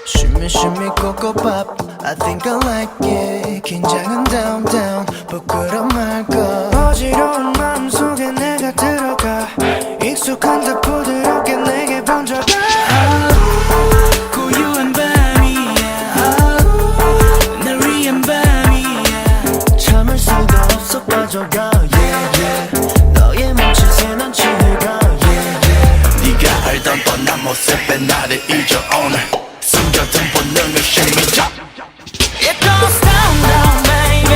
Shimmy shimmy coco pop I think I like it 긴장은 down down 부끄럼 말고 어지러운 마음속에 내가 들어가 익숙한 듯 부드럽게 내게 번져가 고요한 밤이야 날 위한 밤이야 참을 수가 없어 빠져가 yeah yeah 너의 멈칫에 난 취해가 yeah yeah 네가 알던 뻔한 모습에 나를 잊어 오늘 숨겨둔 본능을 심리적 It goes down down baby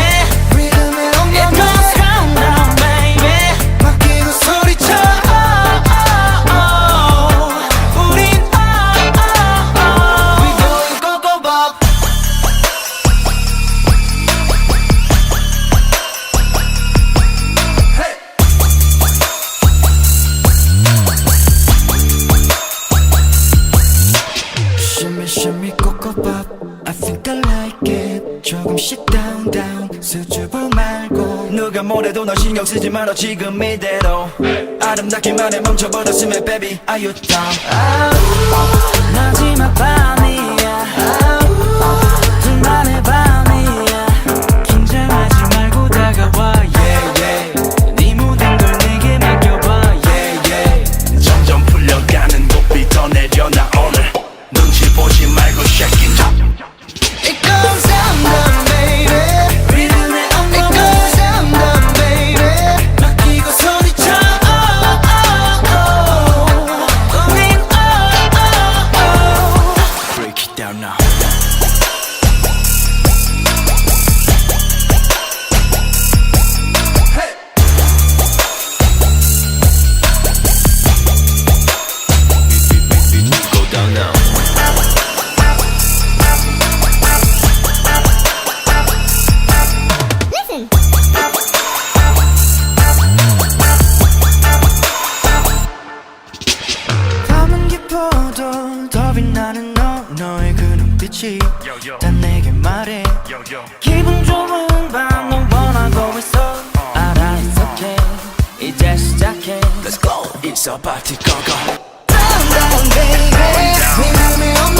리듬에 엉망해 It goes down down baby 바뀌고 소리쳐 우린 We going go go pop Shimmy shimmy coco pop I think I like it 조금씩 down down 수줍어 말고 누가 뭐래도 너 신경 쓰지 말아 지금 이대로 아름답기만 해 멈춰버렸으면 baby Are you down 마지막 밤이야 둘만의 밤이야 긴장하지 말고 다가와 yeah yeah 네 모든 걸 내게 맡겨봐 yeah yeah 점점 풀려가는 높이 더 내려놔 오늘 눈치 보지 말고 shake it up It goes down down baby 리듬에 엉망해 It goes down down baby 맡기고 소리쳐 우린 Break it down now Go down now 밤은 깊어도 더 빛나는 너의 그 눈빛이 다 내게 말해 기분 좋은 밤 넌 원하고 있어 알아 it's okay 이제 시작해 Let's go It's a party go go Down down baby 네 맘에